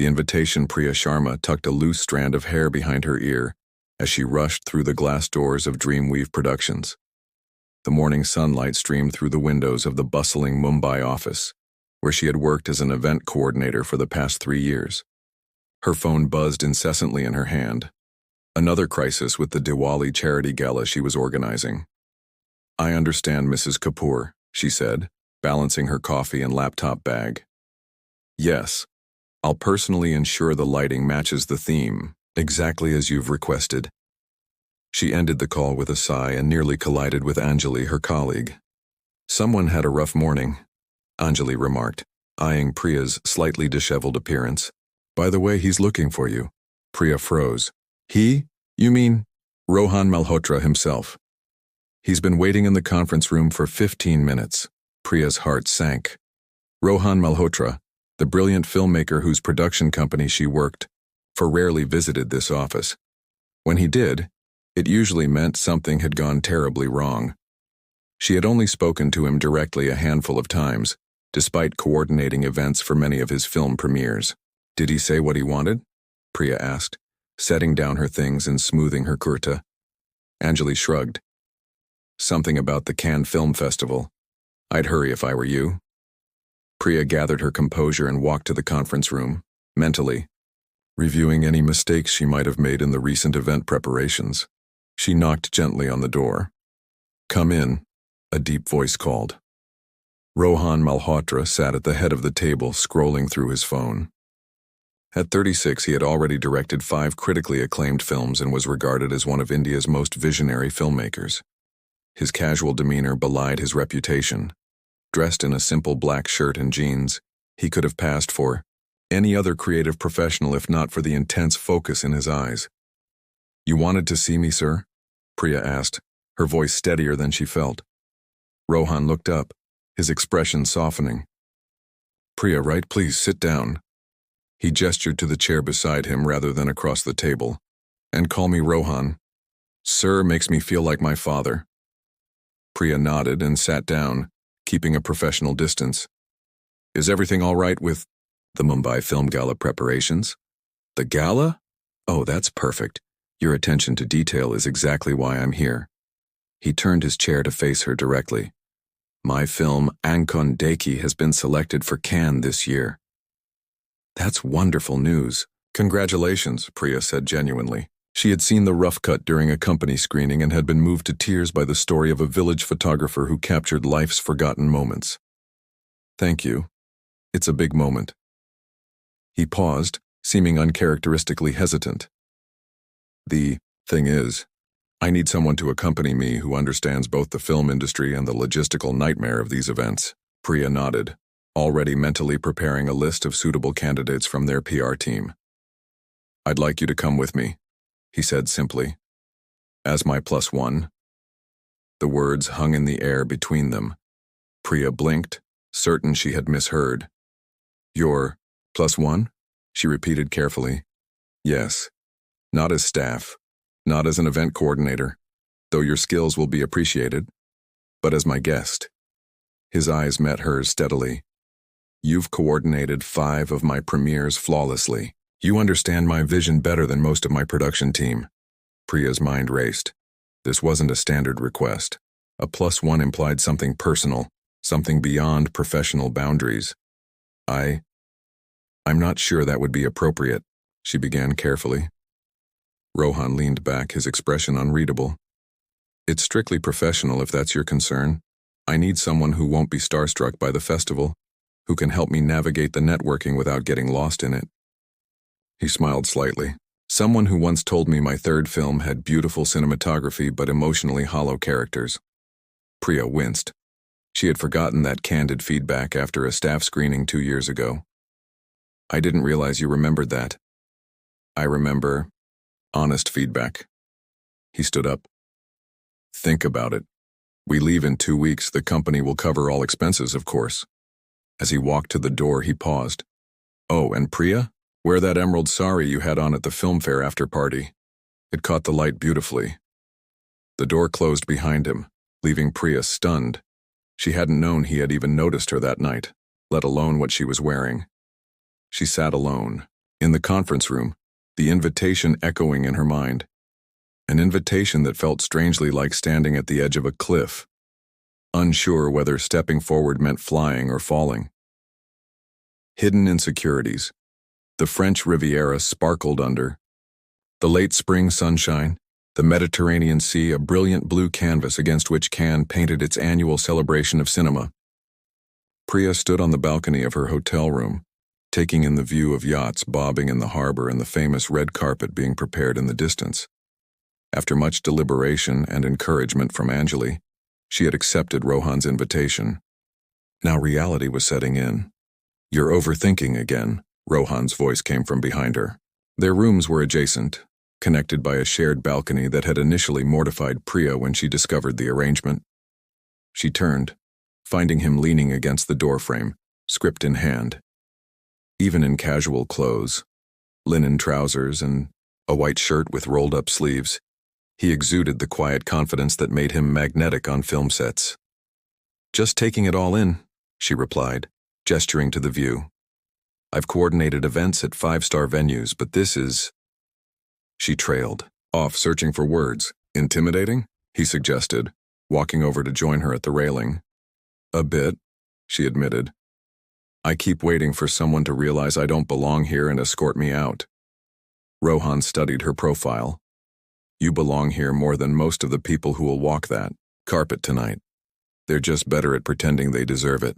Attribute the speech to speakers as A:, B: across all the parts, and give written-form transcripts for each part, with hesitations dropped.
A: The invitation Priya Sharma tucked a loose strand of hair behind her ear as she rushed through the glass doors of Dreamweave Productions. The morning sunlight streamed through the windows of the bustling Mumbai office, where she had worked as an event coordinator for the past 3 years. Her phone buzzed incessantly in her hand. Another crisis with the Diwali charity gala she was organizing. "I understand, Mrs. Kapoor," she said, balancing her coffee and laptop bag. "Yes, I'll personally ensure the lighting matches the theme, exactly as you've requested." She ended the call with a sigh and nearly collided with Anjali, her colleague. "Someone had a rough morning," Anjali remarked, eyeing Priya's slightly disheveled appearance. "By the way, he's looking for you." Priya froze. "He? You mean Rohan Malhotra himself?" "He's been waiting in the conference room for 15 minutes. Priya's heart sank. Rohan Malhotra, the brilliant filmmaker whose production company she worked for, rarely visited this office. When he did, it usually meant something had gone terribly wrong. She had only spoken to him directly a handful of times, despite coordinating events for many of his film premieres. "Did he say what he wanted?" Priya asked, setting down her things and smoothing her kurta. Anjali shrugged. "Something about the Cannes Film Festival. I'd hurry if I were you." Priya gathered her composure and walked to the conference room, mentally reviewing any mistakes she might have made in the recent event preparations. She knocked gently on the door. "Come in," a deep voice called. Rohan Malhotra sat at the head of the table, scrolling through his phone. At 36, he had already directed 5 critically acclaimed films and was regarded as one of India's most visionary filmmakers. His casual demeanor belied his reputation. Dressed in a simple black shirt and jeans, he could have passed for any other creative professional if not for the intense focus in his eyes. "You wanted to see me, sir?" Priya asked, her voice steadier than she felt. Rohan looked up, his expression softening. "Priya, right? Please sit down." He gestured to the chair beside him rather than across the table. "And call me Rohan. Sir makes me feel like my father." Priya nodded and sat down, keeping a professional distance. "Is everything all right with the Mumbai Film Gala preparations?" "The gala? Oh, that's perfect. Your attention to detail is exactly why I'm here." He turned his chair to face her directly. "My film, Ankon Deki, has been selected for Cannes this year." "That's wonderful news. Congratulations," Priya said genuinely. She had seen the rough cut during a company screening and had been moved to tears by the story of a village photographer who captured life's forgotten moments. "Thank you. It's a big moment." He paused, seeming uncharacteristically hesitant. "The thing is, I need someone to accompany me who understands both the film industry and the logistical nightmare of these events." Priya nodded, already mentally preparing a list of suitable candidates from their PR team. "I'd like you to come with me," he said simply. "As my +1. The words hung in the air between them. Priya blinked, certain she had misheard. "Your +1? She repeated carefully. "Yes. Not as staff, not as an event coordinator, though your skills will be appreciated, but as my guest." His eyes met hers steadily. "You've coordinated 5 of my premieres flawlessly. You understand my vision better than most of my production team." Priya's mind raced. This wasn't a standard request. A +1 implied something personal, something beyond professional boundaries. I'm not sure that would be appropriate," she began carefully. Rohan leaned back, his expression unreadable. "It's strictly professional if that's your concern. I need someone who won't be starstruck by the festival, who can help me navigate the networking without getting lost in it." He smiled slightly. "Someone who once told me my 3rd film had beautiful cinematography but emotionally hollow characters." Priya winced. She had forgotten that candid feedback after a staff screening 2 years ago. "I didn't realize you remembered that." "I remember honest feedback." He stood up. "Think about it. We leave in 2 weeks. The company will cover all expenses, of course." As he walked to the door, he paused. "Oh, and Priya? Wear that emerald sari you had on at the film fair after party. It caught the light beautifully." The door closed behind him, leaving Priya stunned. She hadn't known he had even noticed her that night, let alone what she was wearing. She sat alone, In the conference room, the invitation echoing in her mind. An invitation that felt strangely like standing at the edge of a cliff, unsure whether stepping forward meant flying or falling. Hidden insecurities. The French Riviera sparkled under. The late spring sunshine, the Mediterranean Sea, a brilliant blue canvas against which Cannes painted its annual celebration of cinema. Priya stood on the balcony of her hotel room, taking in the view of yachts bobbing in the harbor and the famous red carpet being prepared in the distance. After much deliberation and encouragement from Anjali, she had accepted Rohan's invitation. Now reality was setting in. "You're overthinking again," Rohan's voice came from behind her. Their rooms were adjacent, connected by a shared balcony that had initially mortified Priya when she discovered the arrangement. She turned, finding him leaning against the doorframe, script in hand. Even in casual clothes, linen trousers and a white shirt with rolled-up sleeves, he exuded the quiet confidence that made him magnetic on film sets. "Just taking it all in," she replied, gesturing to the view. "I've coordinated events at 5-star venues, but this is—" She trailed, off searching for words. "Intimidating?" he suggested, walking over to join her at the railing. "A bit," she admitted. "I keep waiting for someone to realize I don't belong here and escort me out." Rohan studied her profile. "You belong here more than most of the people who will walk that carpet tonight. They're just better at pretending they deserve it."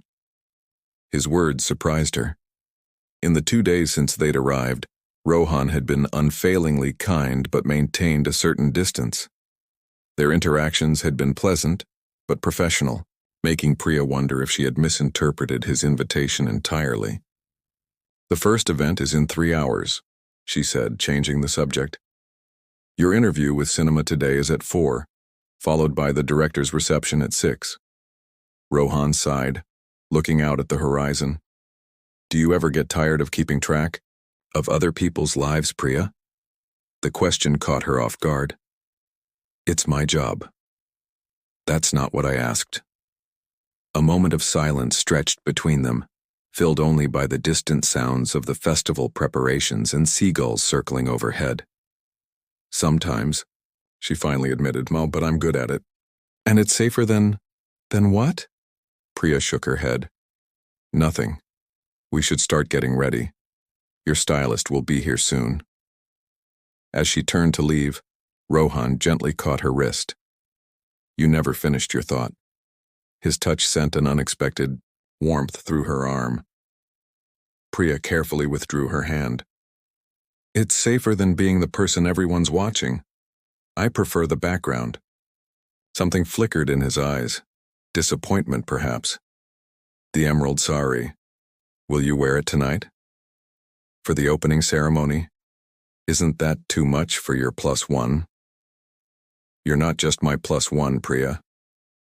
A: His words surprised her. In the 2 days since they'd arrived, Rohan had been unfailingly kind but maintained a certain distance. Their interactions had been pleasant, but professional, making Priya wonder if she had misinterpreted his invitation entirely. "The first event is in 3 hours, she said, changing the subject. "Your interview with Cinema Today is at 4, followed by the director's reception at 6. Rohan sighed, looking out at the horizon. "Do you ever get tired of keeping track of other people's lives, Priya?" The question caught her off guard. "It's my job." "That's not what I asked." A moment of silence stretched between them, filled only by the distant sounds of the festival preparations and seagulls circling overhead. "Sometimes," she finally admitted, "Well, but I'm good at it." "And it's safer than what?" Priya shook her head. "Nothing. We should start getting ready. Your stylist will be here soon." As she turned to leave, Rohan gently caught her wrist. "You never finished your thought." His touch sent an unexpected warmth through her arm. Priya carefully withdrew her hand. "It's safer than being the person everyone's watching. I prefer the background." Something flickered in his eyes. Disappointment, perhaps. "The emerald sari. Will you wear it tonight? For the opening ceremony? Isn't that too much for your +1? You're not just my +1, Priya."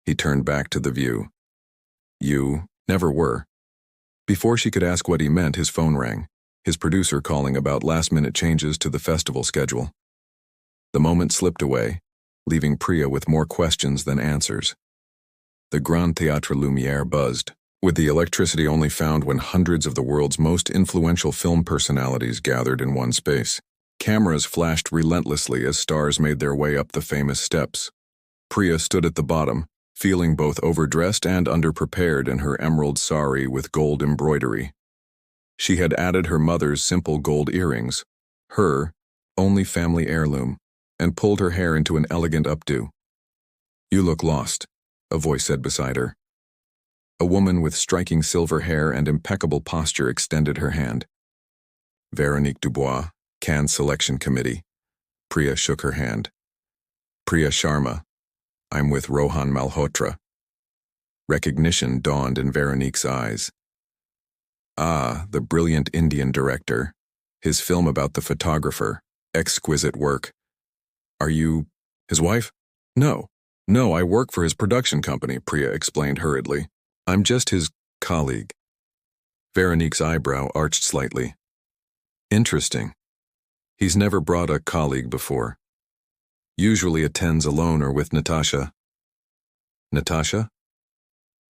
A: He turned back to the view. "You never were." Before she could ask what he meant, his phone rang, his producer calling about last-minute changes to the festival schedule. The moment slipped away, leaving Priya with more questions than answers. The Grand Théâtre Lumière buzzed, with the electricity only found when hundreds of the world's most influential film personalities gathered in one space. Cameras flashed relentlessly as stars made their way up the famous steps. Priya stood at the bottom, feeling both overdressed and underprepared in her emerald sari with gold embroidery. She had added her mother's simple gold earrings, her only family heirloom, and pulled her hair into an elegant updo. "You look lost," a voice said beside her. A woman with striking silver hair and impeccable posture extended her hand. "Véronique Dubois, Cannes Selection Committee." Priya shook her hand. "Priya Sharma. I'm with Rohan Malhotra." Recognition dawned in Veronique's eyes. Ah, the brilliant Indian director. His film about the photographer. Exquisite work. "Are you his wife?" No, I work for his production company," Priya explained hurriedly. "I'm just his colleague." Veronique's eyebrow arched slightly. "Interesting. He's never brought a colleague before. Usually attends alone or with Natasha." "Natasha?"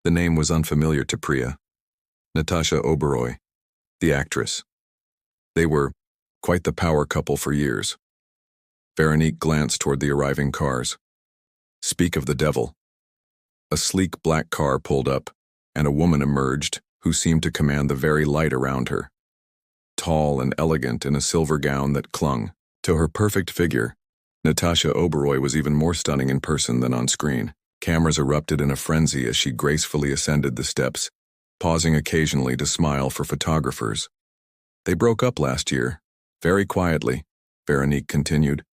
A: The name was unfamiliar to Priya. Natasha Oberoi, the actress. They were Quite the power couple for years. Veronique glanced toward the arriving cars. Speak of the devil. A sleek black car pulled up, and a woman emerged who seemed to command the very light around her. Tall and elegant in a silver gown that clung to her perfect figure, Natasha Oberoi was even more stunning in person than on screen. Cameras erupted in a frenzy as she gracefully ascended the steps, pausing occasionally to smile for photographers. They broke up last year, very quietly, Veronique continued,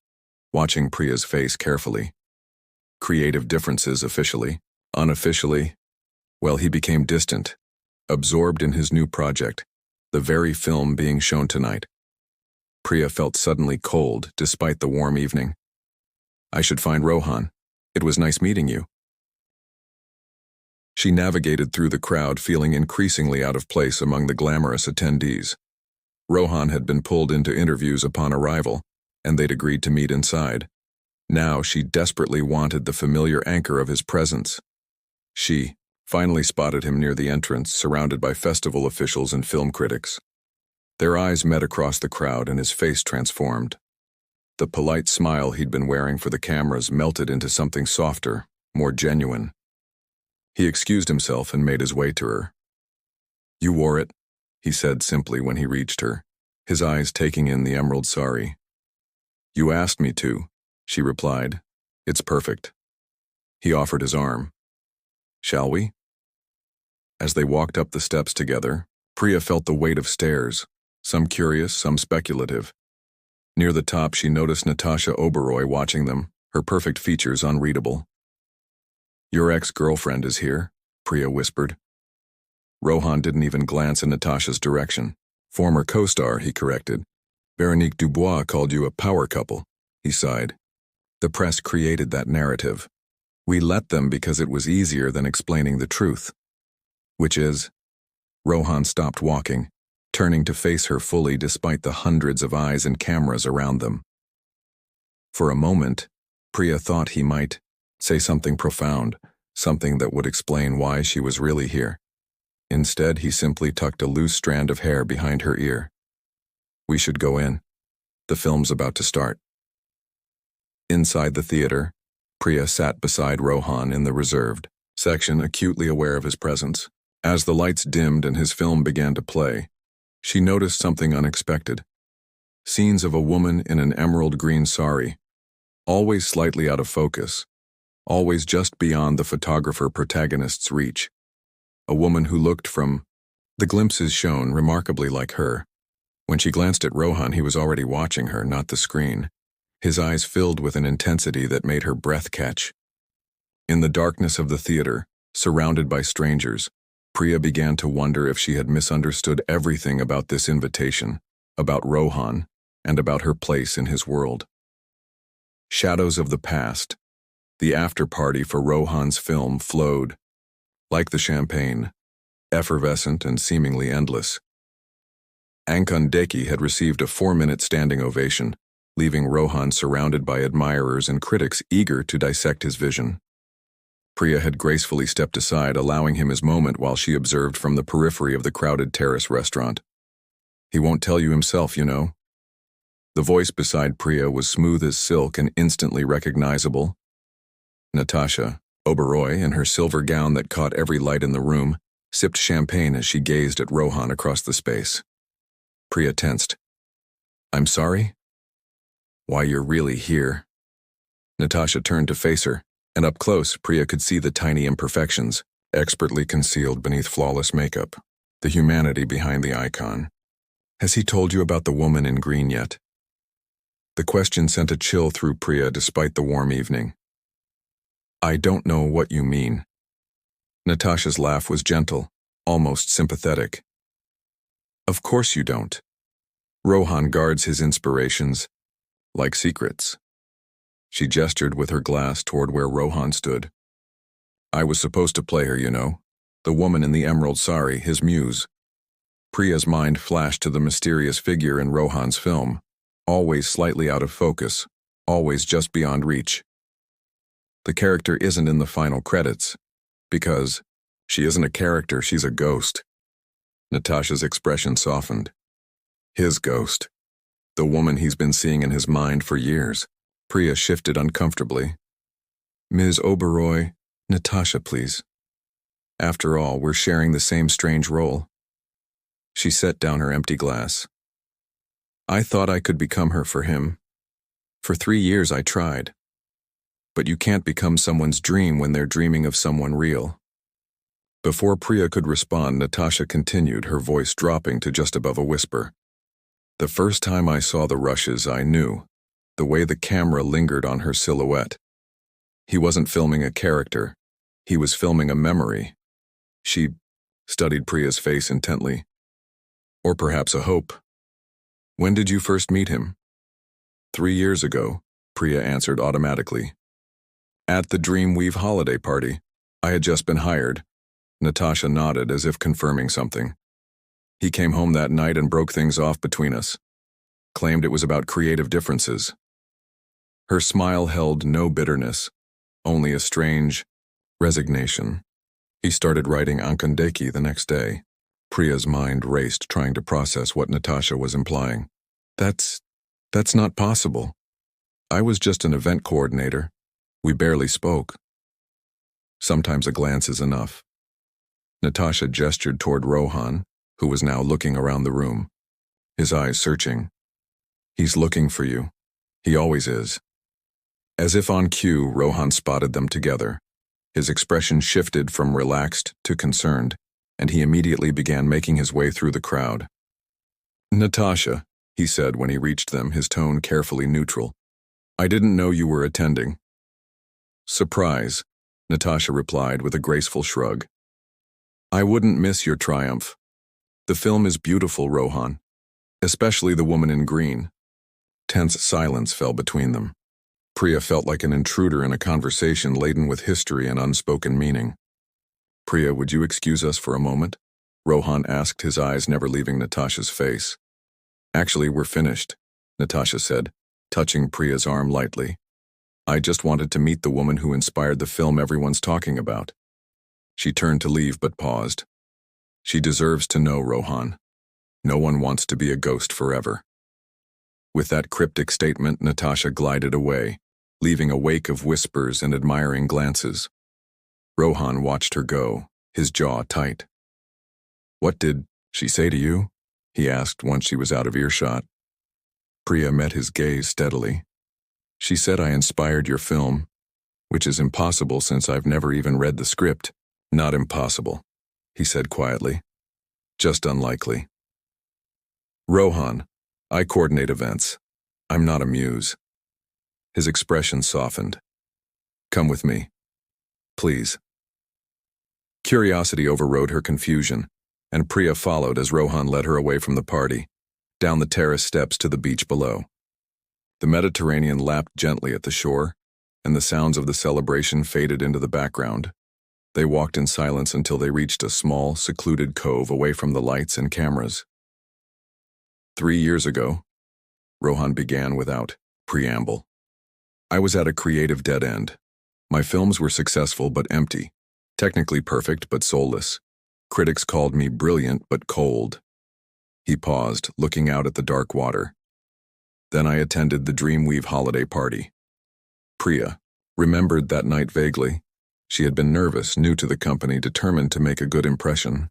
A: watching Priya's face carefully. Creative differences officially, unofficially, well, he became distant, absorbed in his new project, the very film being shown tonight. Priya felt suddenly cold despite the warm evening. I should find Rohan. It was nice meeting you. She navigated through the crowd feeling increasingly out of place among the glamorous attendees. Rohan had been pulled into interviews upon arrival, and they'd agreed to meet inside. Now she desperately wanted the familiar anchor of his presence. She finally spotted him near the entrance, surrounded by festival officials and film critics. Their eyes met across the crowd and his face transformed. The polite smile he'd been wearing for the cameras melted into something softer, more genuine. He excused himself and made his way to her. You wore it, he said simply when he reached her, his eyes taking in the emerald sari. You asked me to, she replied. It's perfect. He offered his arm. Shall we? As they walked up the steps together, Priya felt the weight of stares, some curious, some speculative. Near the top, she noticed Natasha Oberoi watching them, her perfect features unreadable. Your ex-girlfriend is here, Priya whispered. Rohan didn't even glance in Natasha's direction. Former co-star, he corrected. Veronique Dubois called you a power couple, he sighed. The press created that narrative. We let them because it was easier than explaining the truth. Which is? Rohan stopped walking, turning to face her fully despite the hundreds of eyes and cameras around them. For a moment, Priya thought he might say something profound, something that would explain why she was really here. Instead, he simply tucked a loose strand of hair behind her ear. We should go in. The film's about to start. Inside the theater, Priya sat beside Rohan in the reserved section, acutely aware of his presence. As the lights dimmed and his film began to play, she noticed something unexpected. Scenes of a woman in an emerald green sari, always slightly out of focus, always just beyond the photographer protagonist's reach. A woman who looked from the glimpses shown remarkably like her. When she glanced at Rohan, he was already watching her, not the screen, his eyes filled with an intensity that made her breath catch. In the darkness of the theater, surrounded by strangers, Priya began to wonder if she had misunderstood everything about this invitation, about Rohan, and about her place in his world. Shadows of the past. The after-party for Rohan's film flowed, like the champagne, effervescent and seemingly endless. Ankun Deki had received a 4-minute standing ovation, leaving Rohan surrounded by admirers and critics eager to dissect his vision. Priya had gracefully stepped aside, allowing him his moment while she observed from the periphery of the crowded terrace restaurant. He won't tell you himself, you know. The voice beside Priya was smooth as silk and instantly recognizable. Natasha Oberoi, in her silver gown that caught every light in the room, sipped champagne as she gazed at Rohan across the space. Priya tensed. I'm sorry? Why, you're really here. Natasha turned to face her, and up close, Priya could see the tiny imperfections, expertly concealed beneath flawless makeup, the humanity behind the icon. Has he told you about the woman in green yet? The question sent a chill through Priya despite the warm evening. I don't know what you mean. Natasha's laugh was gentle, almost sympathetic. Of course you don't. Rohan guards his inspirations like secrets. She gestured with her glass toward where Rohan stood. I was supposed to play her, you know, the woman in the emerald sari, his muse. Priya's mind flashed to the mysterious figure in Rohan's film, always slightly out of focus, always just beyond reach. The character isn't in the final credits, because she isn't a character, she's a ghost. Natasha's expression softened. His ghost. The woman he's been seeing in his mind for years. Priya shifted uncomfortably. Ms. Oberoi, Natasha, please. After all, we're sharing the same strange role. She set down her empty glass. I thought I could become her for him. For 3 years I tried. But you can't become someone's dream when they're dreaming of someone real. Before Priya could respond, Natasha continued, her voice dropping to just above a whisper. The first time I saw the rushes, I knew, the way the camera lingered on her silhouette. He wasn't filming a character. He was filming a memory. She studied Priya's face intently. Or perhaps a hope. When did you first meet him? 3 years ago, Priya answered automatically. At the Dreamweave holiday party. I had just been hired. Natasha nodded as if confirming something. He came home that night and broke things off between us. Claimed it was about creative differences. Her smile held no bitterness, only a strange resignation. He started writing Ankandeki the next day. Priya's mind raced, trying to process what Natasha was implying. That's not possible. I was just an event coordinator. We barely spoke. Sometimes a glance is enough. Natasha gestured toward Rohan, who was now looking around the room, his eyes searching. He's looking for you. He always is. As if on cue, Rohan spotted them together. His expression shifted from relaxed to concerned, and he immediately began making his way through the crowd. Natasha, he said when he reached them, his tone carefully neutral. I didn't know you were attending. Surprise, Natasha replied with a graceful shrug. I wouldn't miss your triumph. The film is beautiful, Rohan. Especially the woman in green. Tense silence fell between them. Priya felt like an intruder in a conversation laden with history and unspoken meaning. Priya, would you excuse us for a moment? Rohan asked, his eyes never leaving Natasha's face. Actually, we're finished, Natasha said, touching Priya's arm lightly. I just wanted to meet the woman who inspired the film everyone's talking about. She turned to leave but paused. She deserves to know, Rohan. No one wants to be a ghost forever. With that cryptic statement, Natasha glided away, leaving a wake of whispers and admiring glances. Rohan watched her go, his jaw tight. What did she say to you? He asked once she was out of earshot. Priya met his gaze steadily. She said I inspired your film, which is impossible since I've never even read the script. Not impossible, he said quietly. Just unlikely. Rohan, I coordinate events. I'm not a muse. His expression softened. Come with me. Please. Curiosity overrode her confusion, and Priya followed as Rohan led her away from the party, down the terrace steps to the beach below. The Mediterranean lapped gently at the shore, and the sounds of the celebration faded into the background. They walked in silence until they reached a small, secluded cove away from the lights and cameras. 3 years ago, Rohan began without preamble. I was at a creative dead end. My films were successful but empty, technically perfect but soulless. Critics called me brilliant but cold. He paused, looking out at the dark water. Then I attended the Dreamweave holiday party. Priya remembered that night vaguely. She had been nervous, new to the company, determined to make a good impression.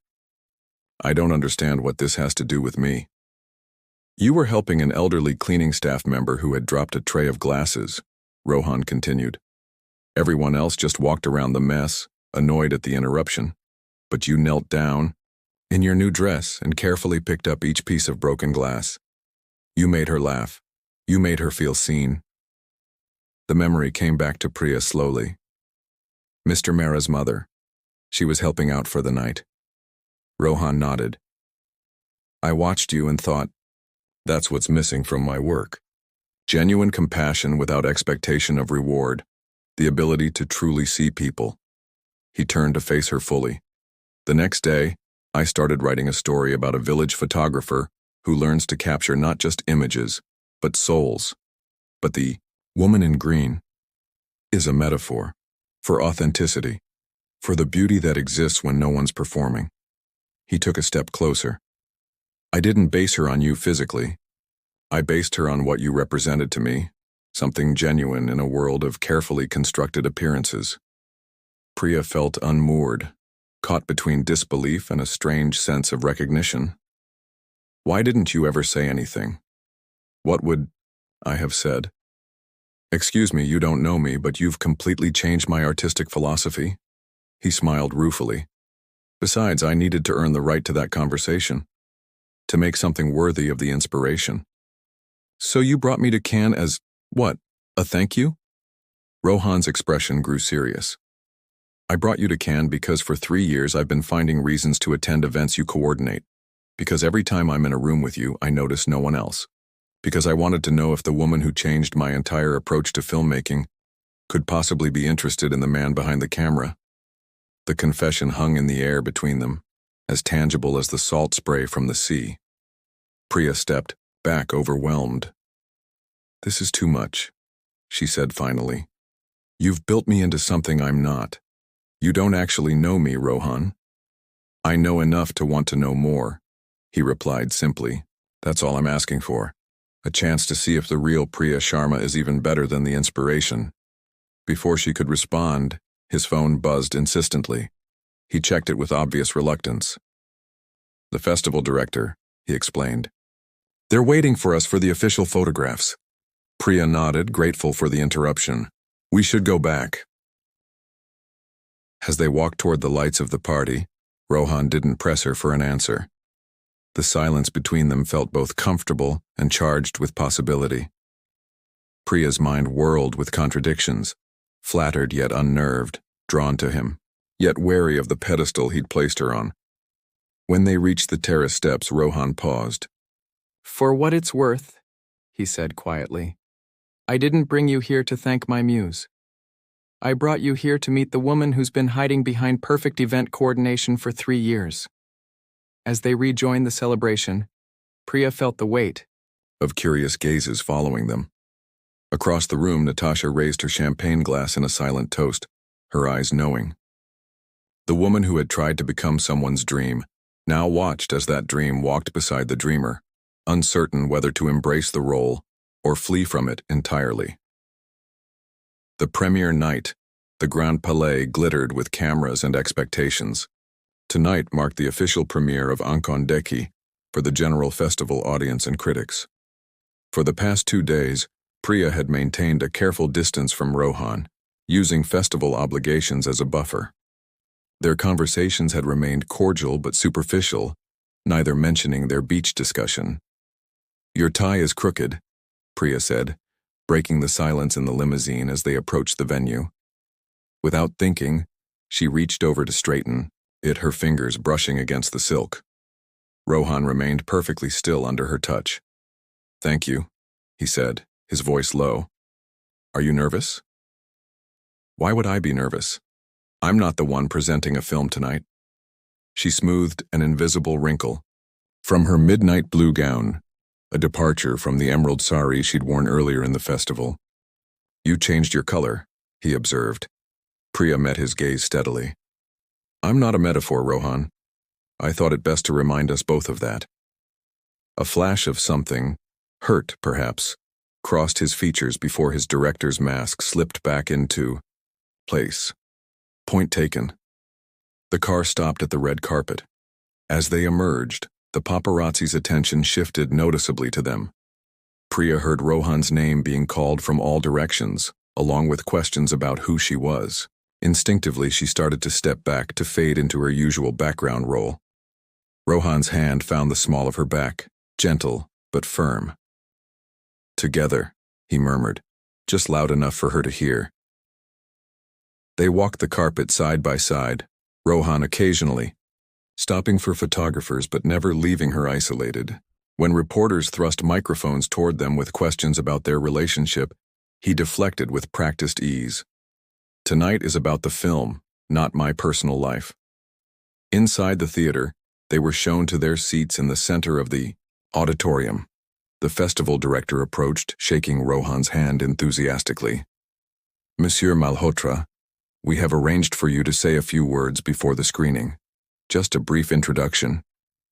A: I don't understand what this has to do with me. You were helping an elderly cleaning staff member who had dropped a tray of glasses, Rohan continued. Everyone else just walked around the mess, annoyed at the interruption. But you knelt down, in your new dress, and carefully picked up each piece of broken glass. You made her laugh. You made her feel seen. The memory came back to Priya slowly. Mr. Mera's mother. She was helping out for the night. Rohan nodded. I watched you and thought, that's what's missing from my work. Genuine compassion without expectation of reward. The ability to truly see people. He turned to face her fully. The next day, I started writing a story about a village photographer who learns to capture not just images, but souls. But the woman in green is a metaphor for authenticity, for the beauty that exists when no one's performing. He took a step closer. I didn't base her on you physically. I based her on what you represented to me, something genuine in a world of carefully constructed appearances. Priya felt unmoored, caught between disbelief and a strange sense of recognition. Why didn't you ever say anything? What would I have said? Excuse me, you don't know me, but you've completely changed my artistic philosophy. He smiled ruefully. Besides, I needed to earn the right to that conversation, to make something worthy of the inspiration. So you brought me to Cannes as, what, a thank you? Rohan's expression grew serious. I brought you to Cannes because for 3 years I've been finding reasons to attend events you coordinate. Because every time I'm in a room with you, I notice no one else. Because I wanted to know if the woman who changed my entire approach to filmmaking could possibly be interested in the man behind the camera. The confession hung in the air between them, as tangible as the salt spray from the sea. Priya stepped back, overwhelmed. This is too much, she said finally. You've built me into something I'm not. You don't actually know me, Rohan. I know enough to want to know more, he replied simply. That's all I'm asking for. A chance to see if the real Priya Sharma is even better than the inspiration. Before she could respond, his phone buzzed insistently. He checked it with obvious reluctance. The festival director, he explained. They're waiting for us for the official photographs. Priya nodded, grateful for the interruption. We should go back. As they walked toward the lights of the party, Rohan didn't press her for an answer. The silence between them felt both comfortable and charged with possibility. Priya's mind whirled with contradictions, flattered yet unnerved, drawn to him, yet wary of the pedestal he'd placed her on. When they reached the terrace steps, Rohan paused.
B: For what it's worth, he said quietly, I didn't bring you here to thank my muse. I brought you here to meet the woman who's been hiding behind perfect event coordination for 3 years. As they rejoined the celebration, Priya felt the weight
A: of curious gazes following them. Across the room, Natasha raised her champagne glass in a silent toast, her eyes knowing. The woman who had tried to become someone's dream now watched as that dream walked beside the dreamer, uncertain whether to embrace the role or flee from it entirely. The premiere night, the Grand Palais glittered with cameras and expectations. Tonight marked the official premiere of Ankon Deki for the general festival audience and critics. For the past 2 days, Priya had maintained a careful distance from Rohan, using festival obligations as a buffer. Their conversations had remained cordial but superficial, neither mentioning their beach discussion. Your tie is crooked, Priya said, breaking the silence in the limousine as they approached the venue. Without thinking, she reached over to straighten it, her fingers brushing against the silk. Rohan remained perfectly still under her touch. Thank you, he said, his voice low. Are you nervous? Why would I be nervous? I'm not the one presenting a film tonight. She smoothed an invisible wrinkle from her midnight blue gown, a departure from the emerald sari she'd worn earlier in the festival. You changed your color, he observed. Priya met his gaze steadily. I'm not a metaphor, Rohan. I thought it best to remind us both of that. A flash of something, hurt perhaps, crossed his features before his director's mask slipped back into place. Point taken. The car stopped at the red carpet. As they emerged, the paparazzi's attention shifted noticeably to them. Priya heard Rohan's name being called from all directions, along with questions about who she was. Instinctively, she started to step back to fade into her usual background role. Rohan's hand found the small of her back, gentle but firm. Together, he murmured, just loud enough for her to hear. They walked the carpet side by side, Rohan occasionally, stopping for photographers but never leaving her isolated. When reporters thrust microphones toward them with questions about their relationship, he deflected with practiced ease. Tonight is about the film, not my personal life. Inside the theater, they were shown to their seats in the center of the auditorium. The festival director approached, shaking Rohan's hand enthusiastically. Monsieur Malhotra, we have arranged for you to say a few words before the screening. Just a brief introduction.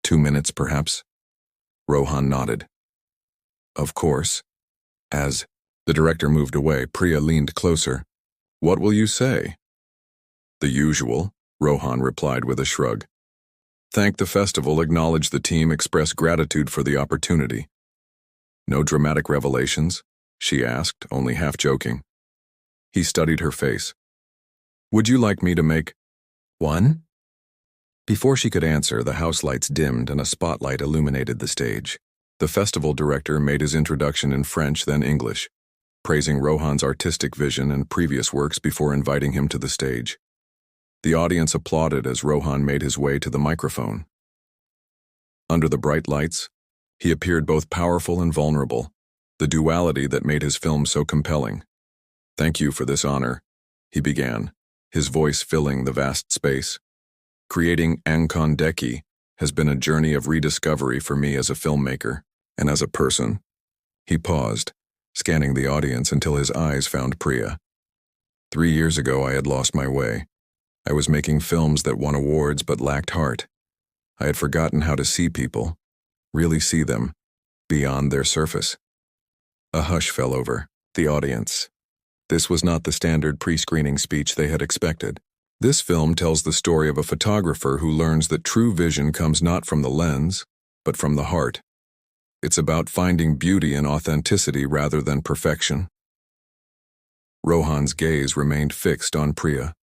A: 2 minutes, perhaps? Rohan nodded. Of course. As the director moved away, Priya leaned closer. What will you say? The usual, Rohan replied with a shrug. Thank the festival, acknowledge the team, express gratitude for the opportunity. No dramatic revelations? She asked, only half joking. He studied her face. Would you like me to make one? Before she could answer, the house lights dimmed and a spotlight illuminated the stage. The festival director made his introduction in French, then English, praising Rohan's artistic vision and previous works before inviting him to the stage. The audience applauded as Rohan made his way to the microphone. Under the bright lights, he appeared both powerful and vulnerable, the duality that made his film so compelling. Thank you for this honor, he began, his voice filling the vast space. Creating Ankon Deki has been a journey of rediscovery for me as a filmmaker and as a person. He paused, scanning the audience until his eyes found Priya. 3 years ago, I had lost my way. I was making films that won awards but lacked heart. I had forgotten how to see people, really see them, beyond their surface. A hush fell over the audience. This was not the standard pre-screening speech they had expected. This film tells the story of a photographer who learns that true vision comes not from the lens, but from the heart. It's about finding beauty in authenticity rather than perfection. Rohan's gaze remained fixed on Priya.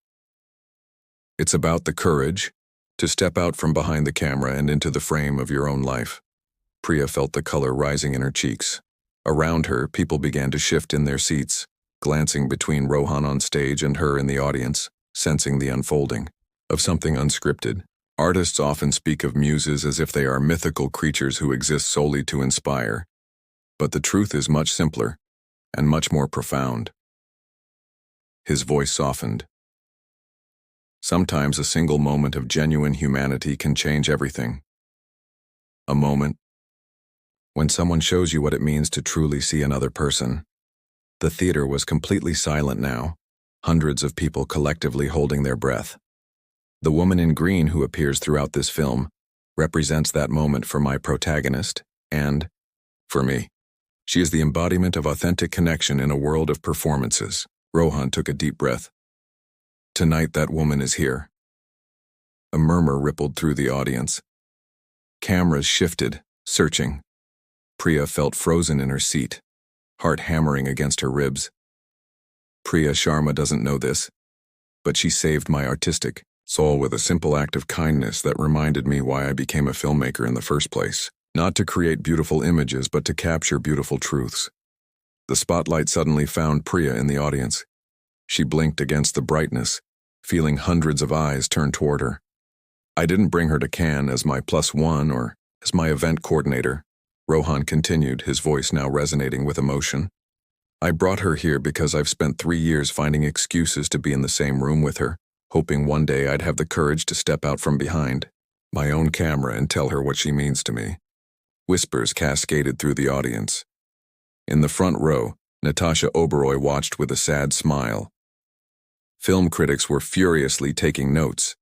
A: It's about the courage to step out from behind the camera and into the frame of your own life. Priya felt the color rising in her cheeks. Around her, people began to shift in their seats, glancing between Rohan on stage and her in the audience, sensing the unfolding of something unscripted. Artists often speak of muses as if they are mythical creatures who exist solely to inspire. But the truth is much simpler and much more profound. His voice softened. Sometimes a single moment of genuine humanity can change everything. A moment when someone shows you what it means to truly see another person. The theater was completely silent now, hundreds of people collectively holding their breath. The woman in green who appears throughout this film represents that moment for my protagonist and for me. She is the embodiment of authentic connection in a world of performances. Rohan took a deep breath. Tonight that woman is here. A murmur rippled through the audience. Cameras shifted, searching. Priya felt frozen in her seat, heart hammering against her ribs. Priya Sharma doesn't know this, but she saved my artistic soul with a simple act of kindness that reminded me why I became a filmmaker in the first place. Not to create beautiful images, but to capture beautiful truths. The spotlight suddenly found Priya in the audience. She blinked against the brightness, feeling hundreds of eyes turn toward her. I didn't bring her to Cannes as my +1 or as my event coordinator, Rohan continued, his voice now resonating with emotion. I brought her here because I've spent 3 years finding excuses to be in the same room with her, hoping one day I'd have the courage to step out from behind my own camera and tell her what she means to me. Whispers cascaded through the audience. In the front row, Natasha Oberoi watched with a sad smile. Film critics were furiously taking notes.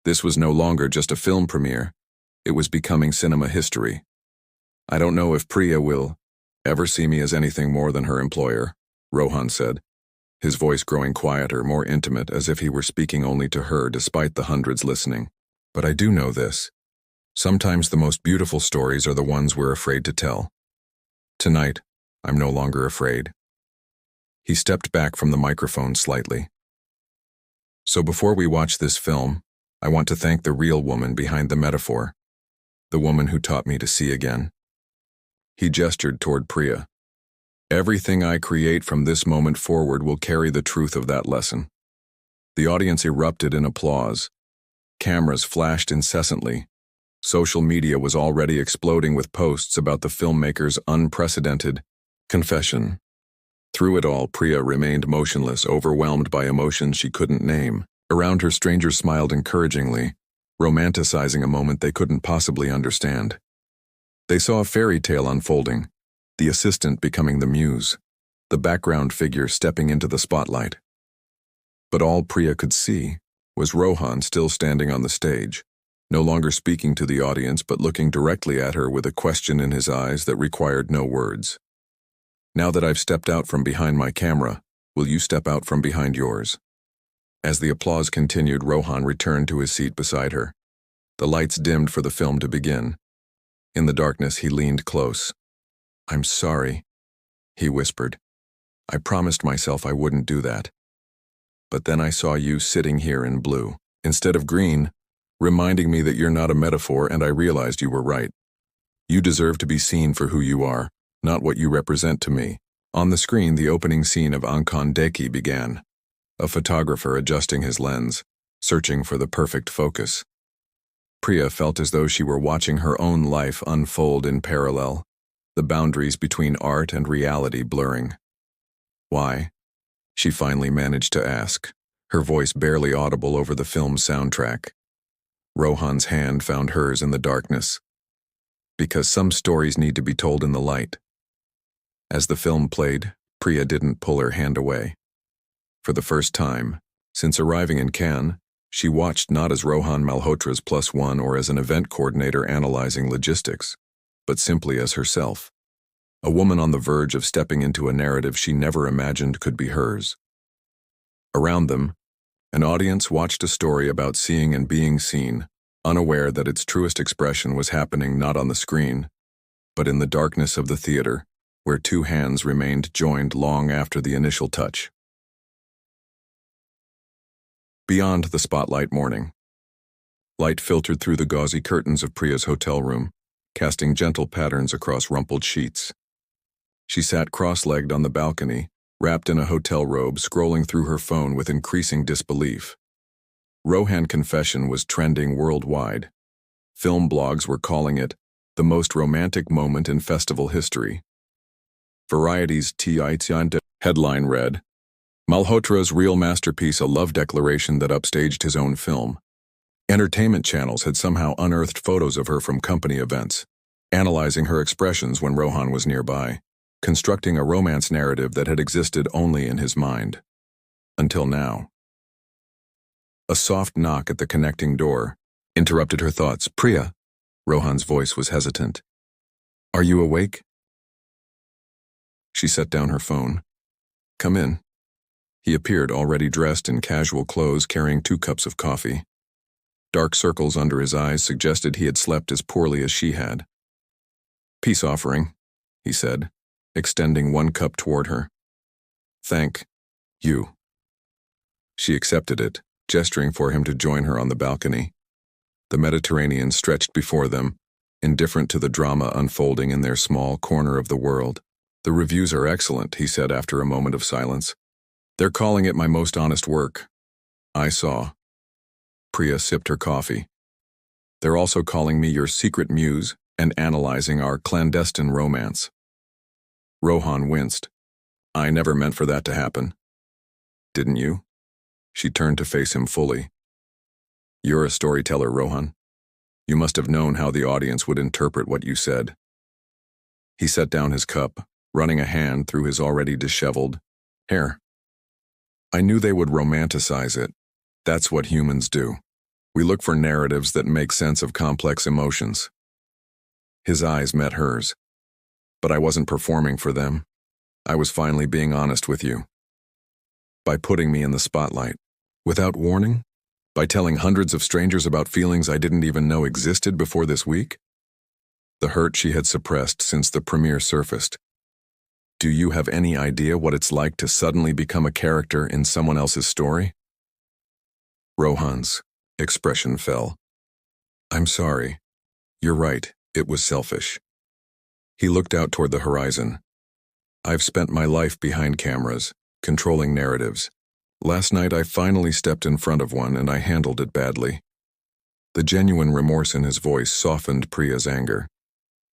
A: This was no longer just a film premiere. It was becoming cinema history. I don't know if Priya will ever see me as anything more than her employer, Rohan said, his voice growing quieter, more intimate, as if he were speaking only to her despite the hundreds listening. But I do know this. Sometimes the most beautiful stories are the ones we're afraid to tell. Tonight, I'm no longer afraid. He stepped back from the microphone slightly. So before we watch this film, I want to thank the real woman behind the metaphor, the woman who taught me to see again. He gestured toward Priya. Everything I create from this moment forward will carry the truth of that lesson. The audience erupted in applause. Cameras flashed incessantly. Social media was already exploding with posts about the filmmaker's unprecedented confession. Through it all, Priya remained motionless, overwhelmed by emotions she couldn't name. Around her, strangers smiled encouragingly, romanticizing a moment they couldn't possibly understand. They saw a fairy tale unfolding, the assistant becoming the muse, the background figure stepping into the spotlight. But all Priya could see was Rohan still standing on the stage, no longer speaking to the audience but looking directly at her with a question in his eyes that required no words. Now that I've stepped out from behind my camera, will you step out from behind yours? As the applause continued, Rohan returned to his seat beside her. The lights dimmed for the film to begin. In the darkness, he leaned close. "I'm sorry," he whispered. "I promised myself I wouldn't do that. But then I saw you sitting here in blue, instead of green, reminding me that you're not a metaphor, and I realized you were right. You deserve to be seen for who you are, not what you represent to me." On the screen, the opening scene of Ankon Deki began. A photographer adjusting his lens, searching for the perfect focus. Priya felt as though she were watching her own life unfold in parallel, the boundaries between art and reality blurring. "Why?" she finally managed to ask, her voice barely audible over the film's soundtrack. Rohan's hand found hers in the darkness. "Because some stories need to be told in the light." As the film played, Priya didn't pull her hand away. For the first time, since arriving in Cannes, she watched not as Rohan Malhotra's +1 or as an event coordinator analyzing logistics, but simply as herself, a woman on the verge of stepping into a narrative she never imagined could be hers. Around them, an audience watched a story about seeing and being seen, unaware that its truest expression was happening not on the screen, but in the darkness of the theater, where two hands remained joined long after the initial touch. Beyond the spotlight morning. Light filtered through the gauzy curtains of Priya's hotel room, casting gentle patterns across rumpled sheets. She sat cross-legged on the balcony, wrapped in a hotel robe, scrolling through her phone with increasing disbelief. Rohan Confession was trending worldwide. Film blogs were calling it the most romantic moment in festival history. Variety's T.I.T. headline read, "Malhotra's real masterpiece, a love declaration that upstaged his own film." Entertainment channels had somehow unearthed photos of her from company events, analyzing her expressions when Rohan was nearby, constructing a romance narrative that had existed only in his mind. Until now. A soft knock at the connecting door interrupted her thoughts. "Priya," Rohan's voice was hesitant. "Are you awake?" She set down her phone. "Come in." He appeared, already dressed in casual clothes, carrying 2 cups of coffee. Dark circles under his eyes suggested he had slept as poorly as she had. "Peace offering," he said, extending 1 cup toward her. "Thank you." She accepted it, gesturing for him to join her on the balcony. The Mediterranean stretched before them, indifferent to the drama unfolding in their small corner of the world. "The reviews are excellent," he said after a moment of silence. "They're calling it my most honest work." "I saw." Priya sipped her coffee. "They're also calling me your secret muse and analyzing our clandestine romance." Rohan winced. "I never meant for that to happen." "Didn't you?" She turned to face him fully. "You're a storyteller, Rohan. You must have known how the audience would interpret what you said." He set down his cup, running a hand through his already disheveled hair. "I knew they would romanticize it. That's what humans do. We look for narratives that make sense of complex emotions." His eyes met hers. "But I wasn't performing for them. I was finally being honest with you. By putting me in the spotlight. Without warning? By telling hundreds of strangers about feelings I didn't even know existed before this week?" The hurt she had suppressed since the premiere surfaced. "Do you have any idea what it's like to suddenly become a character in someone else's story?" Rohan's expression fell. "I'm sorry. You're right, it was selfish." He looked out toward the horizon. "I've spent my life behind cameras, controlling narratives. Last night I finally stepped in front of one and I handled it badly." The genuine remorse in his voice softened Priya's anger.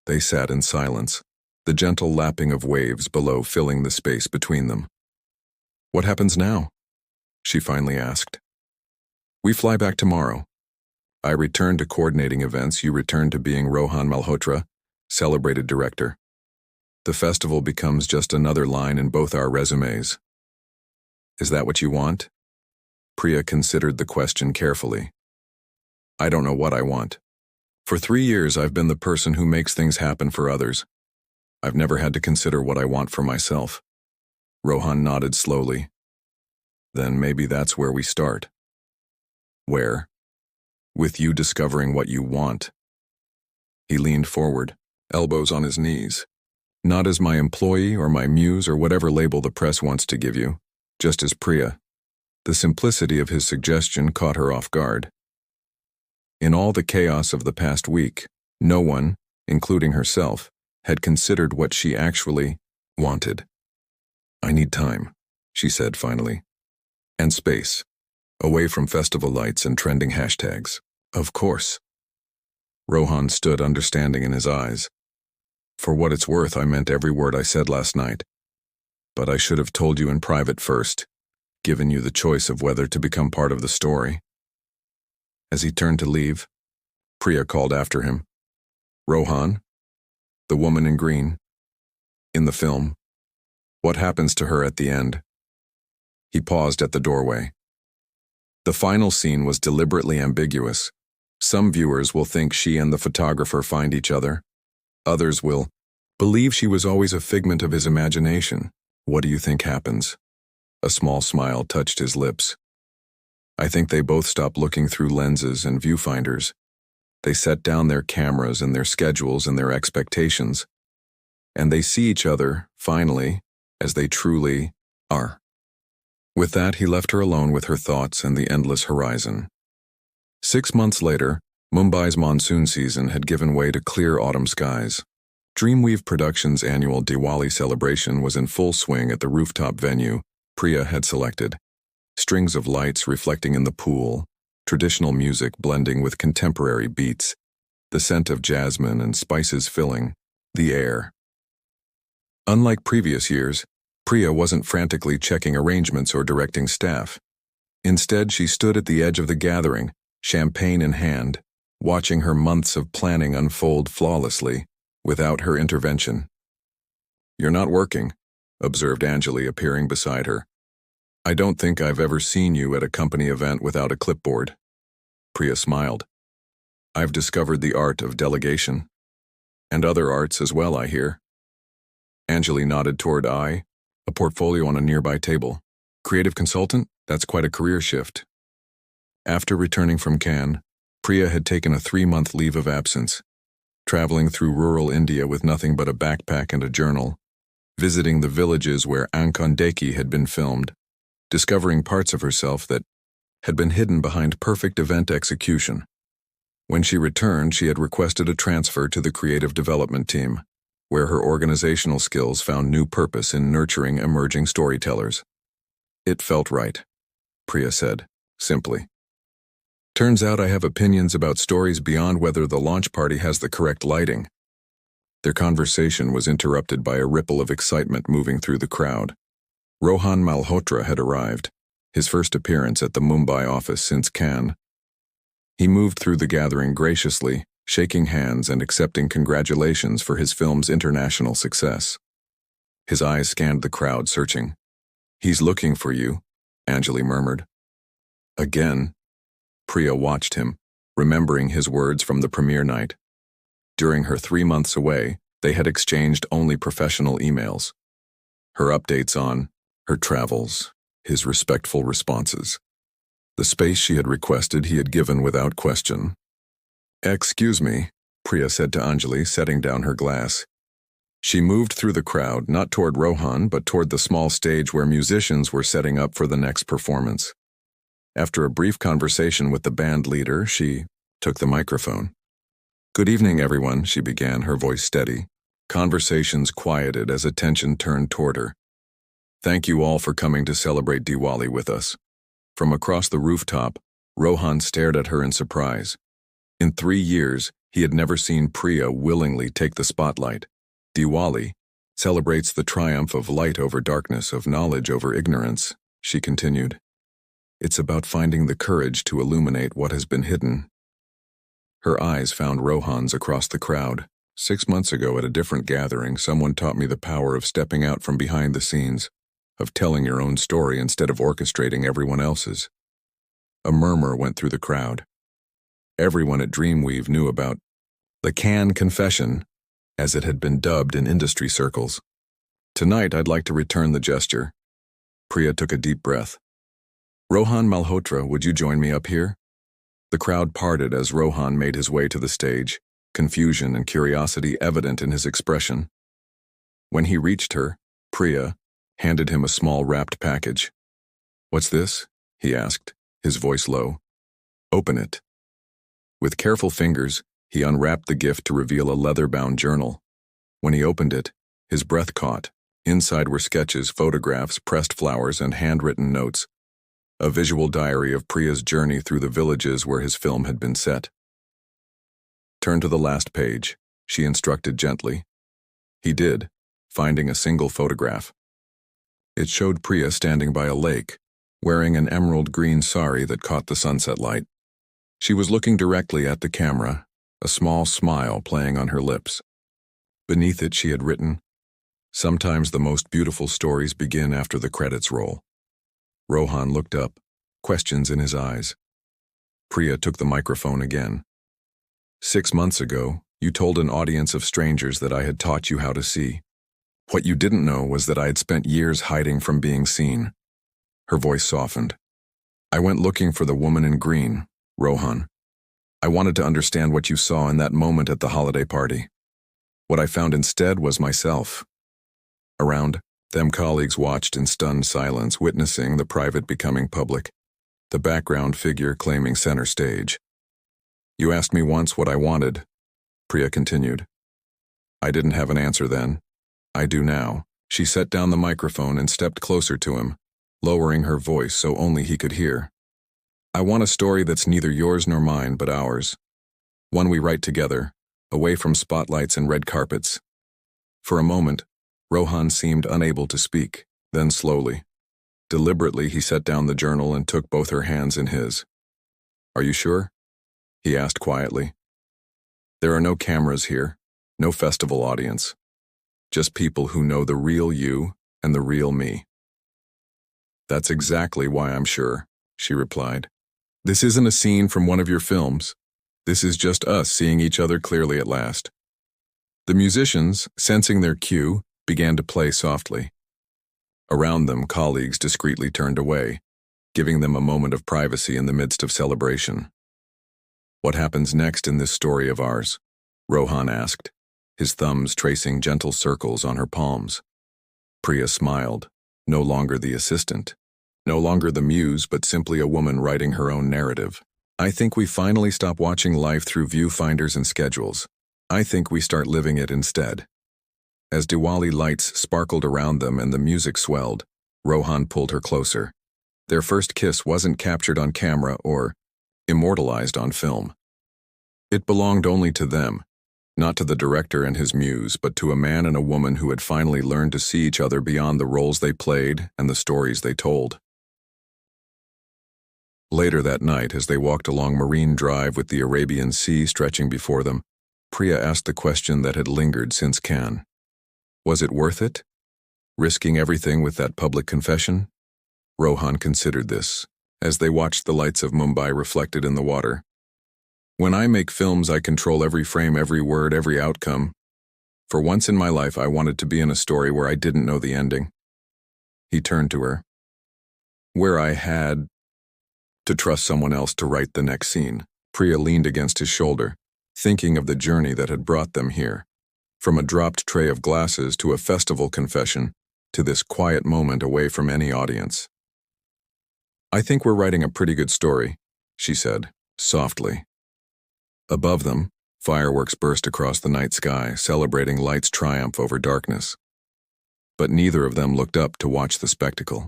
A: They sat in silence, the gentle lapping of waves below filling the space between them. "What happens now?" she finally asked. "We fly back tomorrow. I return to coordinating events, you return to being Rohan Malhotra, celebrated director. The festival becomes just another line in both our resumes." "Is that what you want?" Priya considered the question carefully. I don't know what I want. For 3 years, I've been the person who makes things happen for others. I've never had to consider what I want for myself. Rohan nodded slowly. Then maybe that's where we start. Where? With you discovering what you want. He leaned forward, elbows on his knees. Not as my employee or my muse or whatever label the press wants to give you, just as Priya. The simplicity of his suggestion caught her off guard. In all the chaos of the past week, no one, including herself, had considered what she actually wanted. I need time, she said finally. And space. Away from festival lights and trending hashtags. Of course. Rohan stood understanding in his eyes. For what it's worth, I meant every word I said last night. But I should have told you in private first, given you the choice of whether to become part of the story. As he turned to leave, Priya called after him. Rohan? The woman in green? In the film? What happens to her at the end? He paused at the doorway. The final scene was deliberately ambiguous. Some viewers will think she and the photographer find each other. Others will believe she was always a figment of his imagination. What do you think happens? A small smile touched his lips. I think they both stopped looking through lenses and viewfinders. They set down their cameras and their schedules and their expectations. And they see each other, finally, as they truly are. With that, he left her alone with her thoughts and the endless horizon. 6 months later, Mumbai's monsoon season had given way to clear autumn skies. Dreamweave Productions' annual Diwali celebration was in full swing at the rooftop venue Priya had selected. Strings of lights reflecting in the pool, traditional music blending with contemporary beats, the scent of jasmine and spices filling the air. Unlike previous years, Priya wasn't frantically checking arrangements or directing staff. Instead, she stood at the edge of the gathering, champagne in hand, watching her months of planning unfold flawlessly, without her intervention. You're not working, observed Anjali appearing beside her. I don't think I've ever seen you at a company event without a clipboard. Priya smiled. I've discovered the art of delegation. And other arts as well, I hear. Anjali nodded toward a portfolio on a nearby table. Creative consultant? That's quite a career shift. After returning from Cannes, Priya had taken a 3-month leave of absence, traveling through rural India with nothing but a backpack and a journal, visiting the villages where Ankondeki had been filmed, discovering parts of herself that had been hidden behind perfect event execution. When she returned, she had requested a transfer to the creative development team, where her organizational skills found new purpose in nurturing emerging storytellers. It felt right, Priya said, simply. Turns out I have opinions about stories beyond whether the launch party has the correct lighting. Their conversation was interrupted by a ripple of excitement moving through the crowd. Rohan Malhotra had arrived, his first appearance at the Mumbai office since Cannes. He moved through the gathering graciously, shaking hands and accepting congratulations for his film's international success. His eyes scanned the crowd, searching. He's looking for you, Anjali murmured. Again, Priya watched him, remembering his words from the premiere night. During her 3 months away, they had exchanged only professional emails. Her updates on her travels, his respectful responses. The space she had requested he had given without question. Excuse me, Priya said to Anjali, setting down her glass. She moved through the crowd, not toward Rohan, but toward the small stage where musicians were setting up for the next performance. After a brief conversation with the band leader, she took the microphone. Good evening, everyone, she began, her voice steady. Conversations quieted as attention turned toward her. Thank you all for coming to celebrate Diwali with us. From across the rooftop, Rohan stared at her in surprise. In 3 years, he had never seen Priya willingly take the spotlight. Diwali celebrates the triumph of light over darkness, of knowledge over ignorance, she continued. It's about finding the courage to illuminate what has been hidden. Her eyes found Rohan's across the crowd. 6 months ago at a different gathering, someone taught me the power of stepping out from behind the scenes, of telling your own story instead of orchestrating everyone else's. A murmur went through the crowd. Everyone at Dreamweave knew about the Can Confession, as it had been dubbed in industry circles. Tonight, I'd like to return the gesture. Priya took a deep breath. Rohan Malhotra, would you join me up here? The crowd parted as Rohan made his way to the stage, confusion and curiosity evident in his expression. When he reached her, Priya handed him a small wrapped package. What's this? He asked, his voice low. Open it. With careful fingers, he unwrapped the gift to reveal a leather-bound journal. When he opened it, his breath caught. Inside were sketches, photographs, pressed flowers, and handwritten notes. A visual diary of Priya's journey through the villages where his film had been set. Turn to the last page, she instructed gently. He did, finding a single photograph. It showed Priya standing by a lake, wearing an emerald green sari that caught the sunset light. She was looking directly at the camera, a small smile playing on her lips. Beneath it she had written, "Sometimes the most beautiful stories begin after the credits roll." Rohan looked up, questions in his eyes. Priya took the microphone again. 6 months ago, you told an audience of strangers that I had taught you how to see. What you didn't know was that I had spent years hiding from being seen. Her voice softened. I went looking for the woman in green, Rohan. I wanted to understand what you saw in that moment at the holiday party. What I found instead was myself. Around them, colleagues watched in stunned silence, witnessing the private becoming public, the background figure claiming center stage. You asked me once what I wanted, Priya continued. I didn't have an answer then. I do now. She set down the microphone and stepped closer to him, lowering her voice so only he could hear. I want a story that's neither yours nor mine, but ours. One we write together, away from spotlights and red carpets. For a moment, Rohan seemed unable to speak, then slowly. Deliberately, he set down the journal and took both her hands in his. Are you sure? He asked quietly. There are no cameras here, no festival audience. Just people who know the real you and the real me. That's exactly why I'm sure, she replied. This isn't a scene from one of your films. This is just us seeing each other clearly at last. The musicians, sensing their cue, began to play softly. Around them, colleagues discreetly turned away, giving them a moment of privacy in the midst of celebration. What happens next in this story of ours? Rohan asked, his thumbs tracing gentle circles on her palms. Priya smiled, no longer the assistant, no longer the muse, but simply a woman writing her own narrative. I think we finally stop watching life through viewfinders and schedules. I think we start living it instead. As Diwali lights sparkled around them and the music swelled, Rohan pulled her closer. Their first kiss wasn't captured on camera or immortalized on film. It belonged only to them, not to the director and his muse, but to a man and a woman who had finally learned to see each other beyond the roles they played and the stories they told. Later that night, as they walked along Marine Drive with the Arabian Sea stretching before them, Priya asked the question that had lingered since Cannes. Was it worth it? Risking everything with that public confession? Rohan considered this, as they watched the lights of Mumbai reflected in the water. When I make films, I control every frame, every word, every outcome. For once in my life, I wanted to be in a story where I didn't know the ending. He turned to her. Where I had to trust someone else to write the next scene. Priya leaned against his shoulder, thinking of the journey that had brought them here. From a dropped tray of glasses to a festival confession, to this quiet moment away from any audience. I think we're writing a pretty good story, she said, softly. Above them, fireworks burst across the night sky, celebrating light's triumph over darkness. But neither of them looked up to watch the spectacle.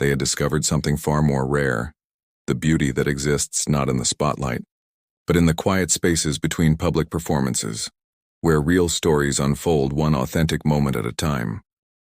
A: They had discovered something far more rare, the beauty that exists not in the spotlight, but in the quiet spaces between public performances, where real stories unfold one authentic moment at a time.